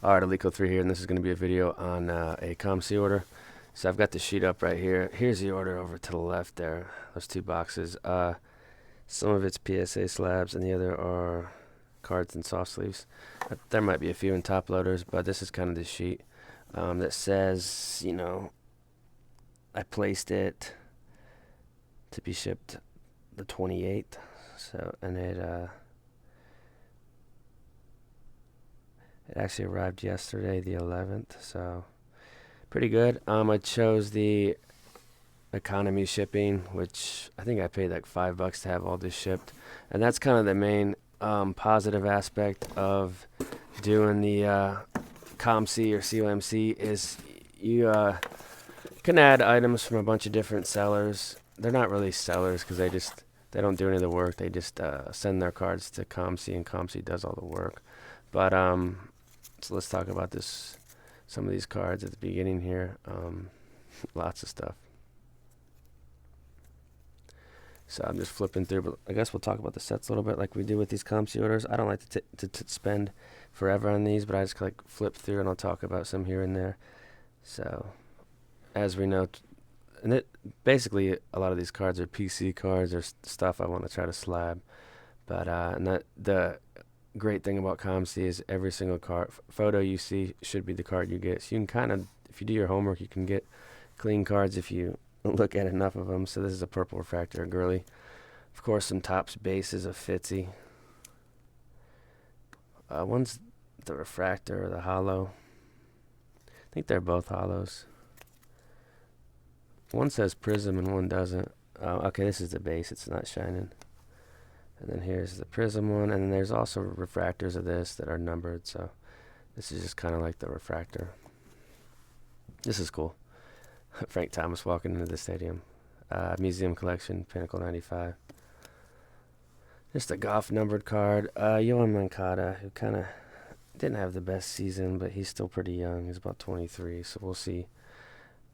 Alright, Alico3 here, and this is going to be a video on a COMC order. So I've got the sheet up right here. Here's the order over to the left there, those two boxes. Some of it's PSA slabs, and the other are cards and soft sleeves. There might be a few in top loaders, but this is kind of the sheet that says, I placed it to be shipped the 28th. So, and it actually arrived yesterday, the 11th, so pretty good. I chose the economy shipping, which I think I paid like $5 to have all this shipped, and that's kind of the main positive aspect of doing the COMC or COMC is you can add items from a bunch of different sellers. They're not really sellers because they don't do any of the work. They just send their cards to COMC, and COMC does all the work. But so let's talk about this. Some of these cards at the beginning here. Lots of stuff. So I'm just flipping through, but I guess we'll talk about the sets a little bit like we do with these COMC orders. I don't like to spend forever on these, but I just like flip through and I'll talk about some here and there. So as we know, and basically a lot of these cards are PC cards or stuff I want to try to slab. But the great thing about COMC is every single card photo you see should be the card you get. So you can kind of, if you do your homework, you can get clean cards if you look at enough of them. So this is a purple refractor, a girly. Of course, some tops bases of Fitzy. One's the refractor or the hollow. I think they're both hollows. One says prism and one doesn't. Okay, this is the base. It's not shining. And then here's the prism one, and then there's also refractors of this that are numbered, so this is just kind of like the refractor. This is cool. Frank Thomas walking into the stadium. Museum collection, Pinnacle 95. Just a golf numbered card. Yohan Moncada, who kind of didn't have the best season, but he's still pretty young. He's about 23, so we'll see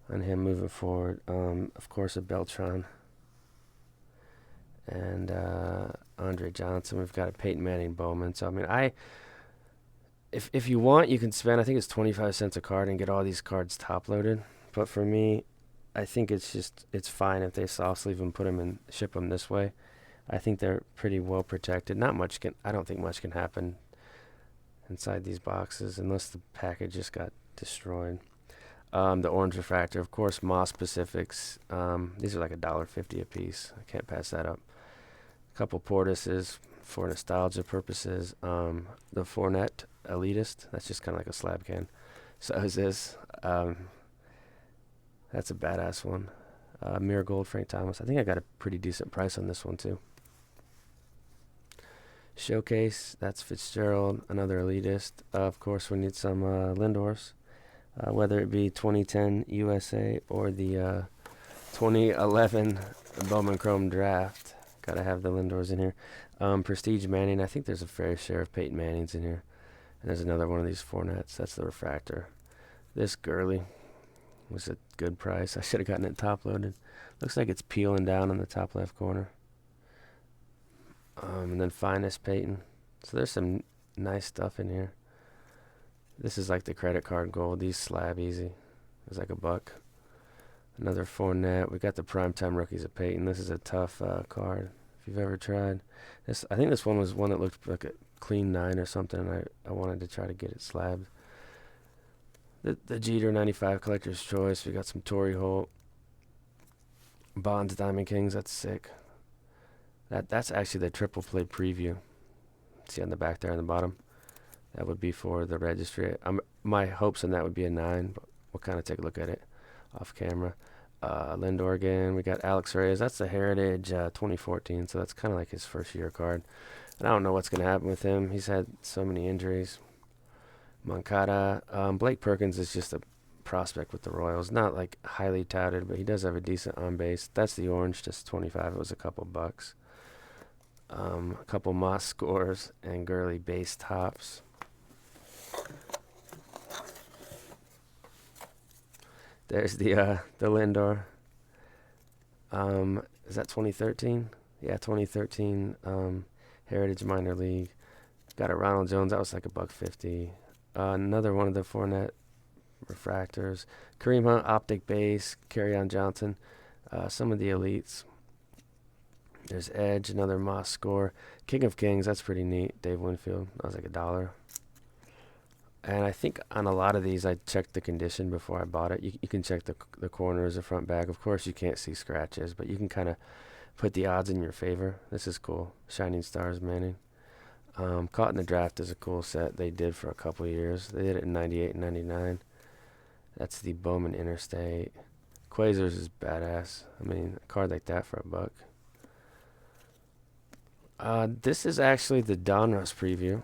on him moving forward. Of course, a Beltran. And Andre Johnson. We've got a Peyton Manning Bowman. So I mean, if you want, you can spend, I think it's 25 cents a card and get all these cards top loaded. But for me, I think it's fine if they soft sleeve and put them and ship them this way. I think they're pretty well protected. I don't think much can happen inside these boxes unless the package just got destroyed. The orange refractor, of course, Moss Pacifics. These are like $1.50 a piece. I can't pass that up. A couple Portises for nostalgia purposes. The Fournette Elitist, that's just kind of like a slab can. So is this. That's a badass one. Mirror Gold Frank Thomas. I think I got a pretty decent price on this one too. Showcase, that's Fitzgerald, another Elitist. Of course, we need some Lindors. Whether it be 2010 USA or the 2011 Bowman Chrome Draft. Got to have the Lindors in here. Prestige Manning. I think there's a fair share of Peyton Mannings in here. And there's another one of these Fournettes. That's the refractor. This Gurley was a good price. I should have gotten it top loaded. Looks like it's peeling down in the top left corner. And then Finest Peyton. So there's some nice stuff in here. This is like the credit card gold. These slab easy. It's like $1. Another Fournette. We got the primetime rookies of Peyton. This is a tough card if you've ever tried. I think this one was one that looked like a clean 9 or something, and I wanted to try to get it slabbed. The Jeter 95 Collector's Choice. We got some Torrey Holt. Bonds Diamond Kings. That's sick. That's actually the triple play preview. See on the back there on the bottom. That would be for the registry. My hopes on that would be a 9, but we'll kind of take a look at it off camera. Lindor again. We got Alex Reyes. That's the Heritage 2014, so that's kind of like his first year card. And I don't know what's going to happen with him. He's had so many injuries. Moncada. Blake Perkins is just a prospect with the Royals. Not like highly touted, but he does have a decent on base. That's the orange, just 25. It was a couple bucks. A couple Moss scores and Gurley base tops. There's the Lindor. Is that 2013? Yeah, 2013 Heritage Minor League. Got a Ronald Jones. That was like $1.50. Another one of the Fournette refractors. Kareem Hunt, optic base. Kerryon Johnson. Some of the elites. There's Edge, another Moss score. King of Kings, that's pretty neat. Dave Winfield, that was like $1. And I think on a lot of these, I checked the condition before I bought it. You can check the corners, the front back. Of course, you can't see scratches, but you can kind of put the odds in your favor. This is cool. Shining Stars Manning. Caught in the Draft is a cool set they did for a couple years. They did it in 98 and 99. That's the Bowman Interstate. Quasars is badass. I mean, a card like that for $1. This is actually the Donruss preview.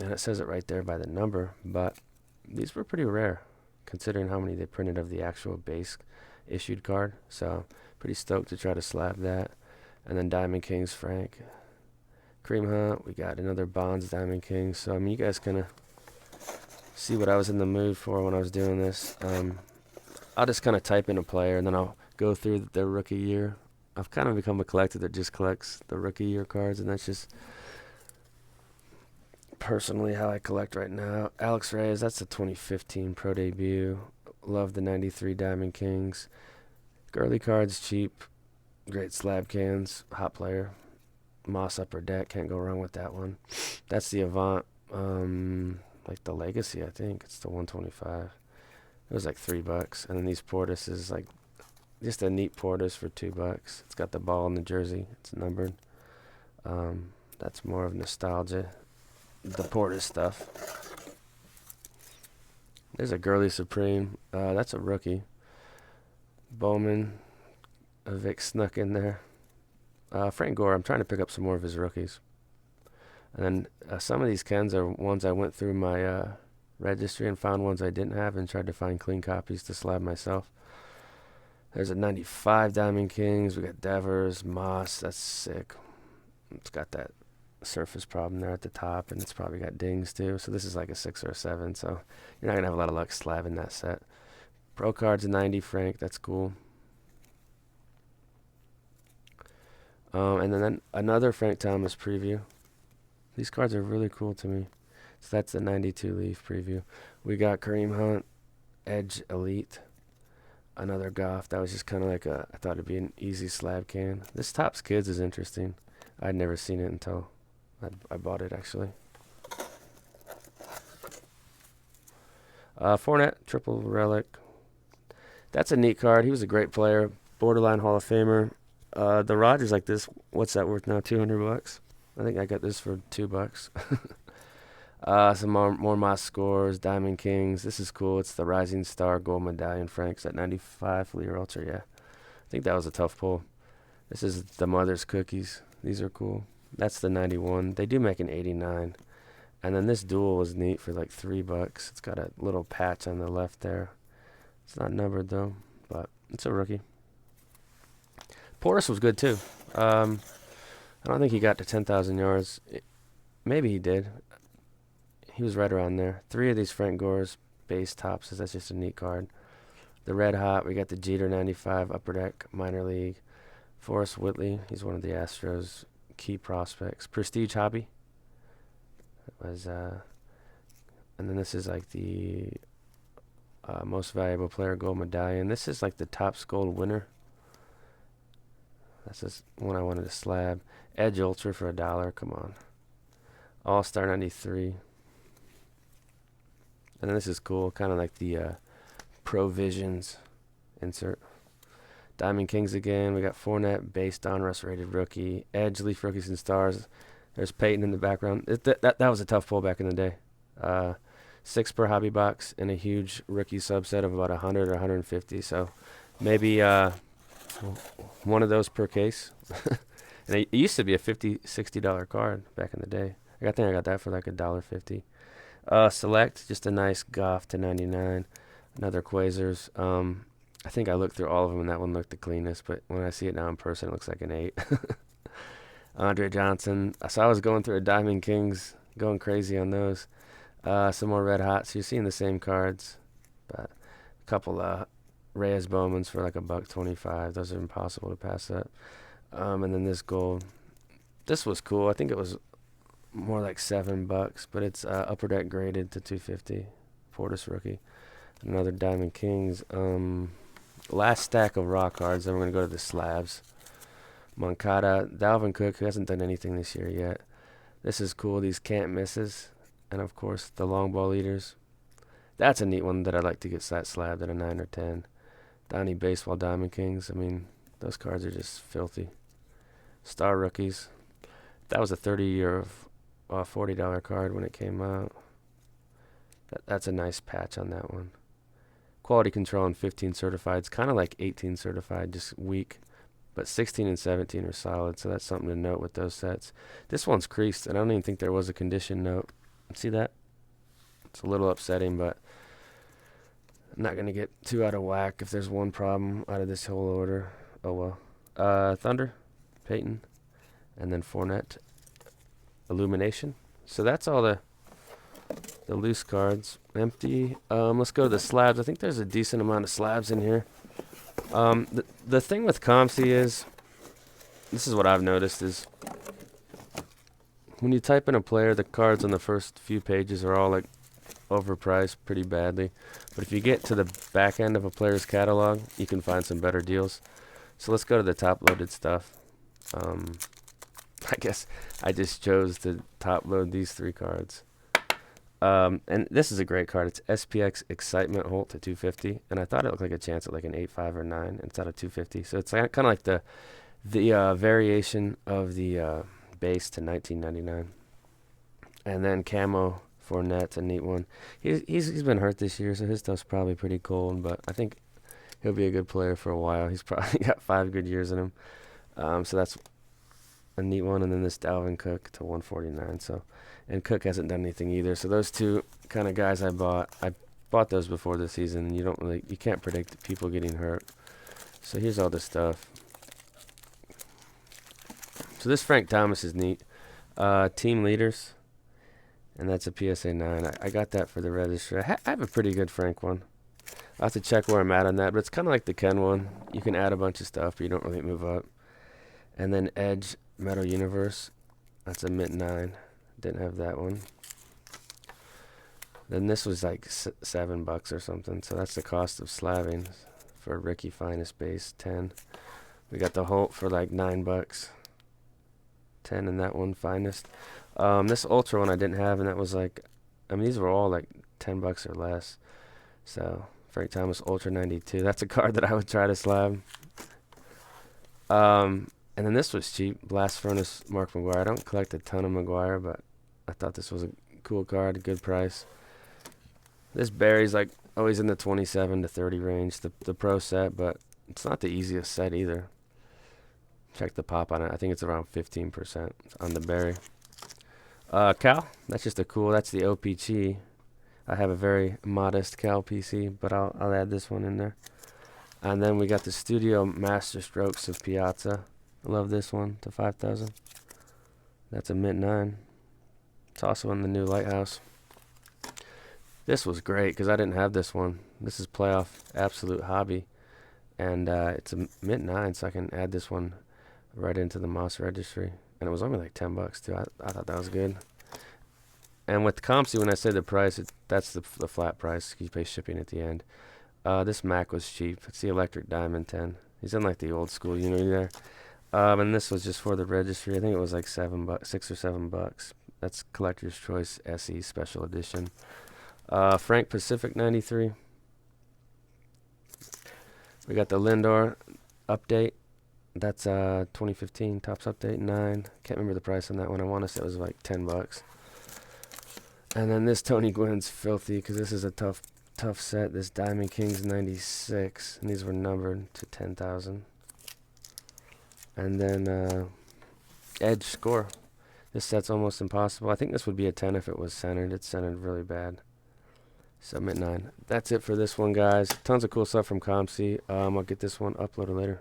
And it says it right there by the number. But these were pretty rare, considering how many they printed of the actual base issued card. So, pretty stoked to try to slab that. And then Diamond Kings Frank. Kareem Hunt. We got another Bonds Diamond Kings. So, I mean, you guys kind of see what I was in the mood for when I was doing this. I'll just kind of type in a player, and then I'll go through their rookie year. I've kind of become a collector that just collects the rookie year cards, and that's just personally how I collect right now. Alex Reyes, that's the 2015 pro debut. Love the 93 Diamond Kings. Girly cards, cheap. Great slab cans. Hot player. Moss upper deck, can't go wrong with that one. That's the Avant, like the Legacy, I think. It's the 125. It was like $3. And then these Portis is like just a neat Portis for $2. It's got the ball in the jersey. It's numbered. That's more of nostalgia. The Portis stuff. There's a Girly Supreme. That's a rookie. Bowman. Vic snuck in there. Frank Gore. I'm trying to pick up some more of his rookies. And then some of these Kens are ones I went through my registry and found ones I didn't have and tried to find clean copies to slab myself. There's a 95 Diamond Kings. We got Devers, Moss. That's sick. It's got that surface problem there at the top, and it's probably got dings too. So this is like a 6 or a 7. So you're not going to have a lot of luck slabbing that set. Pro cards, 90 Frank. That's cool. And then another Frank Thomas preview. These cards are really cool to me. So that's the 92 Leaf preview. We got Kareem Hunt, Edge Elite. Another Goff. That was just kind of like I thought it'd be an easy slab can. This Topps Kids is interesting. I'd never seen it until I bought it, actually. Fournette, triple relic. That's a neat card. He was a great player. Borderline Hall of Famer. The Rodgers like this. What's that worth now? $200? I think I got this for $2. Some more Moss scores. Diamond Kings. This is cool. It's the Rising Star Gold Medallion Franks at 95 Fleer Ultra. Yeah, I think that was a tough pull. This is the Mother's Cookies. These are cool. That's the 91. They do make an 89. And then this dual was neat for like $3. It's got a little patch on the left there. It's not numbered though, but it's a rookie. Portis was good too. I don't think he got to 10,000 yards. Maybe he did. He was right around there. 3 of these Frank Gore's base tops. That's just a neat card. The Red Hot. We got the Jeter 95 Upper Deck Minor League. Forrest Whitley. He's one of the Astros' key prospects. Prestige Hobby. It was, and then this is like the Most Valuable Player Gold Medallion. This is like the Topps Gold winner. That's just one I wanted to slab. Edge Ultra for $1. Come on. All-Star 93. And then this is cool. Kind of like the Provisions insert. Diamond Kings again. We got Fournette, base Donruss rated rookie. Edge, Leaf Rookies and Stars. There's Peyton in the background. That was a tough pull back in the day. 6 per hobby box and a huge rookie subset of about 100 or 150. So maybe one of those per case. And it used to be a $50, $60 card back in the day. I think I got that for like $1.50. Select, just a nice Goff to 99. Another Quasars. I think I looked through all of them and that one looked the cleanest, but when I see it now in person, it looks like an 8. Andre Johnson. So I was going through a Diamond Kings, going crazy on those. Some more Red Hot. So you're seeing the same cards, but a couple Reyes Bowmans for like $1.25. Those are impossible to pass up. And then this gold. This was cool. I think it was more like $7, but it's upper deck graded to 250. Portis rookie. Another Diamond Kings. Last stack of raw cards. Then we're gonna go to the slabs. Moncada, Dalvin Cook, who hasn't done anything this year yet. This is cool. These can't misses, and of course the long ball leaders. That's a neat one that I'd like to get slabbed at a 9 or 10. Donnie Baseball Diamond Kings. I mean, those cards are just filthy. Star rookies. That was a 30-year $40 card when it came out. That's a nice patch on that one. Quality control and 15 certified. It's kind of like 18 certified, just weak. But 16 and 17 are solid, so that's something to note with those sets. This one's creased, and I don't even think there was a condition note. See that? It's a little upsetting, but I'm not going to get too out of whack if there's one problem out of this whole order. Oh, well. Thunder, Peyton, and then Fournette, Illumination. So that's all the loose cards. Empty. Let's go to the slabs. I think there's a decent amount of slabs in here. The thing with COMC is, this is what I've noticed, is when you type in a player, the cards on the first few pages are all like overpriced pretty badly. But if you get to the back end of a player's catalog, you can find some better deals. So let's go to the top loaded stuff. I guess I just chose to top load these 3 cards. And this is a great card. It's SPX Excitement Holt to 250, and I thought it looked like a chance at like an 8.5 or 9. It's out of 250, so it's kind of like the variation of the base to 1999. And then Camo Fournette, a neat one. He's been hurt this year, so his stuff's probably pretty cold, but I think he'll be a good player for a while. He's probably got 5 good years in him, so that's a neat one. And then this Dalvin Cook to 149. So. And Cook hasn't done anything either. So those 2 kind of guys I bought those before the season, and you can't predict people getting hurt. So here's all the stuff. So this Frank Thomas is neat. Team leaders, and that's a PSA 9. I got that for the registry. I have a pretty good Frank one. I'll have to check where I'm at on that, but it's kind of like the Ken one. You can add a bunch of stuff, but you don't really move up. And then Edge Metal Universe. That's a mint 9. Didn't have that one. Then this was like $7 or something. So that's the cost of slabbing for Ricky Finest base 10. We got the Holt for like $9. 10 in that one Finest. This Ultra one I didn't have, and that was like, I mean, these were all like $10 or less. So Frank Thomas Ultra 92. That's a card that I would try to slab. And then this was cheap. Blast Furnace Mark McGuire. I don't collect a ton of McGuire, but I thought this was a cool card, a good price. This Barry's like always in the 27 to 30 range, the pro set, but it's not the easiest set either. Check the pop on it. I think it's around 15% on the Barry. Cal, that's just a cool, that's the OPG. I have a very modest Cal PC, but I'll add this one in there. And then we got the Studio Master Strokes of Piazza. I love this one to 5,000. That's a mint 9. It's also in the new Lighthouse. This was great because I didn't have this one. This is Playoff Absolute Hobby. And it's a mint 9, so I can add this one right into the Moss registry. And it was only like $10 too. I thought that was good. And with COMC, when I say the price, that's the flat price. You pay shipping at the end. This Mac was cheap. It's the Electric Diamond 10. He's in like the old school Unity there. And this was just for the registry. I think it was like $6 or $7. That's Collector's Choice SE Special Edition. Frank Pacific 93. We got the Lindor update. That's 2015 Topps Update 9. Can't remember the price on that one. I want to say it was like $10. And then this Tony Gwynn's filthy because this is a tough set. This Diamond Kings 96, and these were numbered to 10,000. And then Edge Score. This set's almost impossible. I think this would be a 10 if it was centered. It's centered really bad. So mint 9. That's it for this one, guys. Tons of cool stuff from COMC. I'll get this one uploaded later.